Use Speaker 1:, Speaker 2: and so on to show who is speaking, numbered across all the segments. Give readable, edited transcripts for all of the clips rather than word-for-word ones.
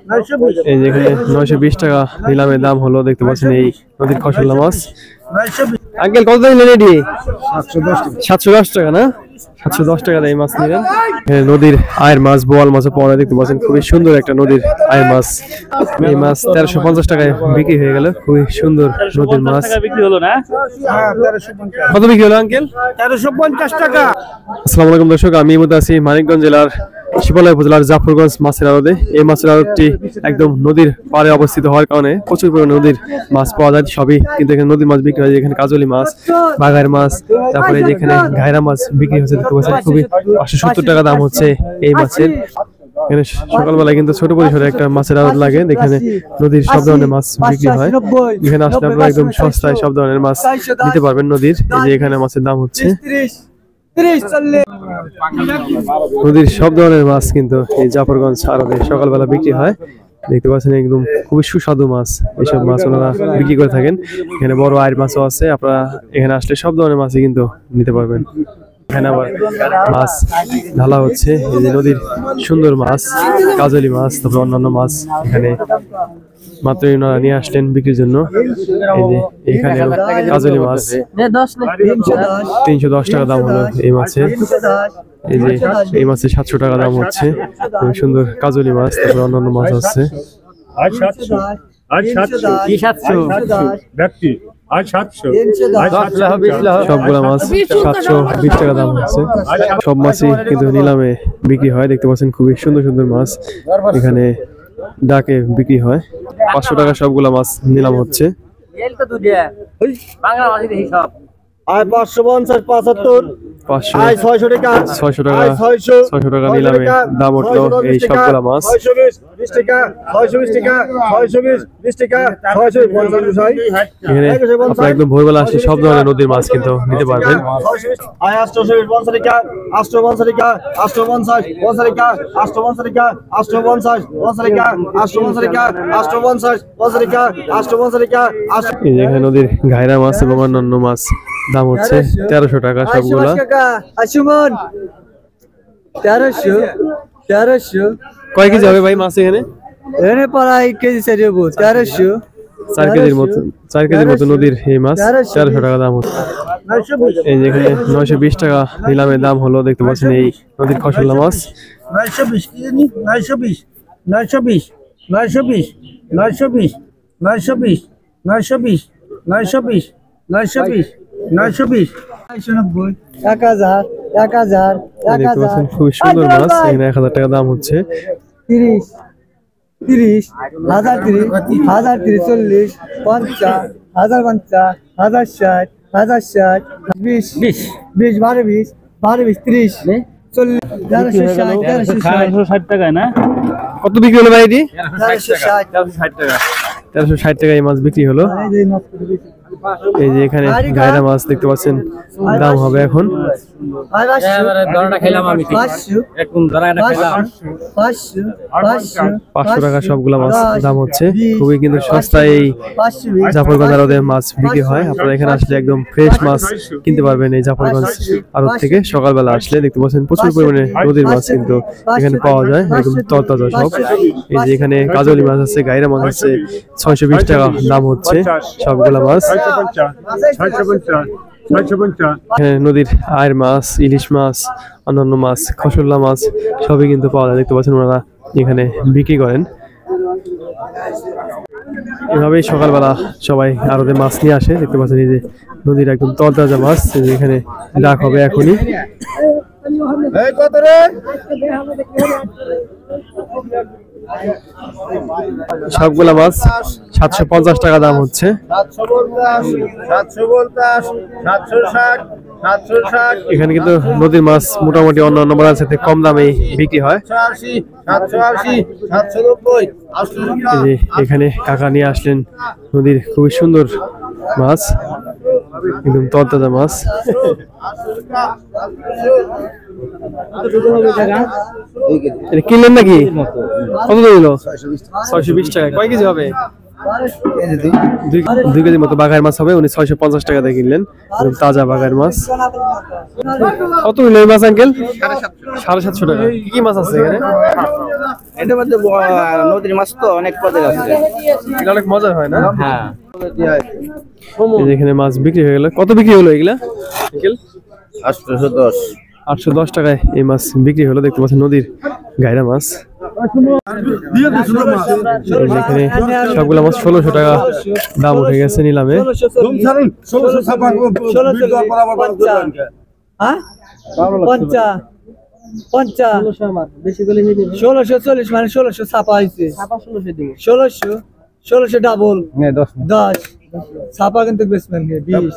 Speaker 1: এই যে এখানে 920 টাকা নিলামের দাম হলো, দেখতে পাচ্ছেন এই নদীর খসল্লা মাছ। আঙ্কেল কত দিলেন এটি? 710 টাকা না? 710 টাকা এই মাছ নিলেন। নদীর আয়ের মাছ, বোয়াল মাছও পাওয়া যায়, দেখতে পাচ্ছেন খুবই সুন্দর একটা নদীর আয়ের মাছ। এই মাছ 1350 টাকায় বিক্রি হয়ে গেল, খুবই সুন্দর নদীর মাছ। কত বিক্রি হলো আঙ্কেল?
Speaker 2: 1350 টাকা।
Speaker 1: আসসালামু আলাইকুম দর্শক, আমি এই মুহূর্তে আছি মানিকগঞ্জ জেলার শিবালয় উপজেলার জাফরগঞ্জ মাছের আড়তে। এই মাছের আড়তটি একদম নদীর পাড়ে অবস্থিত হওয়ার কারণে প্রচুর পরিমাণে নদীর মাছ পাওয়া যায়। সবই কিন্তু এখানে নদীর মাছ বিক্রি হয়। এখানে কাজলি মাছ, বাঘার মাছ, তারপরে যেখানে ঘায়রা মাছ বিক্রি হচ্ছে, দেখতে পাচ্ছেন খুবই 570 টাকা দাম হচ্ছে এই মাছের। এখানে সকালবেলায় কিন্তু ছোট পরিসরে একটা মাছের আড়ত লাগে, এখানে নদীর সব ধরনের মাছ বিক্রি হয়। এখানে আসলে আপনারা একদম সস্তায় সব ধরনের মাছ নিতে পারবেন নদীর। এই যে এখানে মাছের দাম হচ্ছে নদীর সব ধরনের মাছ কিন্তু এই জাফরগঞ্জ আড়তে সকালবেলা বিক্রি হয়। দেখতে পাচ্ছেন একদম খুবই সুস্বাদু মাছ, এইসব মাছ ওনারা বিক্রি করে থাকেন। এখানে বড় আয়ের মাছও আছে, আপনারা এখানে আসলে সব ধরনের মাছই কিন্তু নিতে পারবেন। এখানে আবার মাছ ঢালা হচ্ছে, এই যে নদীর সুন্দর মাছ, কাজলি মাছ, তারপর অন্যান্য মাছ এখানে মাত্র ওনারা নিয়ে আসলেন বিক্রির জন্য। এই যে এখানে কাজলি মাছ 310 টাকা দাম হলো এই মাছের। এই যে এই মাছের 700 টাকা দাম হচ্ছে, খুবই সুন্দর কাজলি মাছ, তারপর অন্যান্য মাছ আছে। সবগুলা মাছ 720 টাকা দাম হচ্ছে। সব মাছই কিন্তু নিলামে বিক্রি হয়, দেখতে পাচ্ছেন খুবই সুন্দর সুন্দর মাছ এখানে ডাকে বিক্রি হয়। 500 টাকা সবগুলা মাছ নিলাম হচ্ছে। 600 টাকা নিলামে দাম উঠলো এই সবগুলা মাছ। এখানে আপনারা একদম ভোরবেলা আসে সব ধরনের নদীর মাছ কিন্তু নিতে পারবেন। এখানে নদীর ঘায়রা মাছ এবং অন্যান্য মাছ দাম হচ্ছে 1300 টাকা সবগুলা।
Speaker 2: 1300
Speaker 1: কয় কেজি হবে ভাই মাছ এখানে?
Speaker 2: এখানে প্রায় কেজি 1300
Speaker 1: 4 কেজির মতো, 4 কেজির মতো নদীর এই মাছ 1300 টাকা দাম হচ্ছে। এই যে এখানে 920 টাকা নিলামের দাম হলো, দেখতে পাচ্ছেন এই নদীর খসল্লা মাছ।
Speaker 2: 1000
Speaker 1: খুবই সুন্দর মাছ, এখানে 1000 টাকা দাম হচ্ছে।
Speaker 2: 30 1030 40 50 1050 1060 1060 20 20 30 40 1360
Speaker 1: টাকায় না? কত বিক্রি হলো ভাই এটি? 1360 টাকা এই মাছ বিক্রি হলো। এই যে এখানে ঘায়রা মাছ দেখতে পাচ্ছেন দাম হবে এখন 500 টাকা সবগুলা মাছ দাম হচ্ছে। খুবই কিন্তু সস্তায় এই জাফরগঞ্জ আড়তে মাছ বিক্রি হয়। আপনারা এখানে আসলে একদম ফ্রেশ মাছ কিনতে পারবেন এই জাফরগঞ্জ আড়ত থেকে। সকালবেলা আসলে দেখতে পাচ্ছেন প্রচুর পরিমাণে নদীর মাছ কিন্তু এখানে পাওয়া যায়, একদম তরতাজা সব। এই যে এখানে কাজলি মাছ আছে, ঘায়রা মাছ আছে, 620 টাকা দাম হচ্ছে সবগুলা মাছ। নদীর আয়ের মাছ, ইলিশ মাছ, অন্যান্য মাছ, খসল্লা মাছ সবই কিন্তু পাওয়া যায়, দেখতে পাচ্ছেন ওনারা এখানে বিক্রি করেন। এভাবেই সকালবেলা সবাই আড়তে মাছ নিয়ে আসে, দেখতে পাচ্ছেন এই যে নদীর একদম তরতাজা মাছ। এখানে ডাক হবে এখনই। সবগুলা মাছ 750 টাকা দাম হচ্ছে। এখানে কিন্তু নদীর মাছ মোটামুটি অন্যান্য মাছের সাথে কম দামে বিক্রি হয়। এখানে কাকা নিয়ে আসলেন নদীর খুবই সুন্দর মাছ, একদম তরতাজা মাছ। কিনলেন নাকি? কত দিল? 620 টাকা। কয় কেজি হবে? 2 কেজির মতো বাঘার মাছ হবে। উনি 650 টাকা দিয়ে কিনলেন, তাজা বাঘার মাছ। কত হইল এই মাছ আঙ্কেল? 750 টাকা। কি কি মাছ আছে এখানে?
Speaker 3: এটার মধ্যে নদীর মাছ তো অনেক পদের আছে।
Speaker 1: এটা অনেক মজার হয় না?
Speaker 3: হ্যাঁ,
Speaker 1: এই যে এখানে মাছ বিক্রি হয়ে গেল। কত বিক্রি হলো এগুলা আঙ্কেল?
Speaker 3: 810।
Speaker 1: 810 টাকায় এই মাছ বিক্রি হলো। দেখতে পাচ্ছেন নদীর গায়রা মাছ। এই যে এখানে সবগুলো মাছ 1600 টাকা দাম উঠে গেছে নিলামে।
Speaker 2: 1640 মানে 1600 ছাপা হয়েছে। 1600 ডাবল 10 ছাপা কিন্তু বেসমেন 20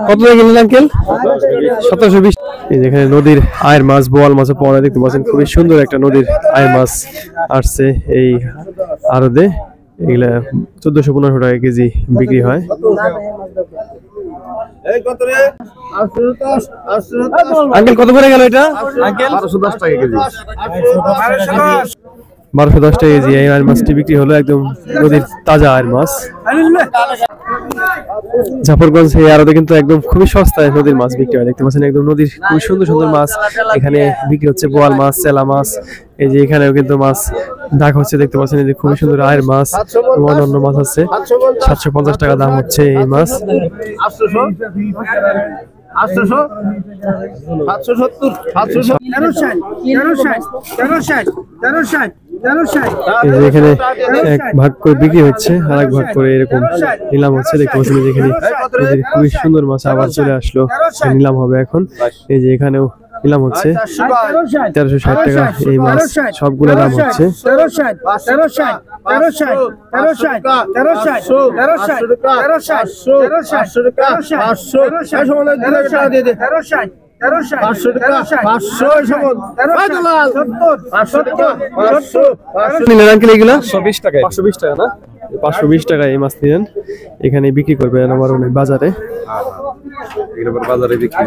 Speaker 1: কত টাকা কিনলেন আঙ্কেল? 1720। এই যেখানে নদীর আয়ের মাছ, বোয়াল মাছ পাওয়া যায়। দেখতে পাচ্ছেন খুবই সুন্দর একটা নদীর আয়ের মাছ আসছে এই আড়তে। এগুলা 1400-1500 টাকা কেজি বিক্রি হয়। আঙ্কেল কত করে গেল এটা আঙ্কেল?
Speaker 3: 1210 টাকা কেজি।
Speaker 1: 1210 টাকা কেজি এই আয়ের মাছটি বিক্রি হলো। একদম নদীর তাজা আয়ের মাছ। জাফরগঞ্জ এই আড়তে কিন্তু একদম খুবই সস্তায় নদীর মাছ বিক্রি হয়। দেখতে পাচ্ছেন একদম নদীর খুবই সুন্দর সুন্দর মাছ এখানে বিক্রি হচ্ছে। বোয়াল মাছ, চেলা মাছ, এই যে এখানেও কিন্তু মাছ দেখা হচ্ছে। দেখতে পাচ্ছেন এই যে খুবই সুন্দর আয়ের মাছ, অন্যান্য মাছ আছে। 750 টাকা দাম হচ্ছে এই মাছ।
Speaker 3: 800
Speaker 1: এই যে এখানে এক ভাগ করে বিক্রি হচ্ছে, আর এক ভাগ করে এরকম নিলাম হচ্ছে। দেখতে পাচ্ছেন যেখানে নদীর খুবই সুন্দর মাছ আবার চলে আসলো, নিলাম হবে এখন। এই যে এখানেও নিলাম হচ্ছে 1360 টাকা এই মাছ, সবগুলো দাম হচ্ছে। নিলেন আঙ্কেল এগুলা 520 টাকা। 520 টাকা না? 520 টাকা এই মাছ নিলেন। এখানে বিক্রি করবেন আমার বাজারে।
Speaker 3: বাজারে বিক্রি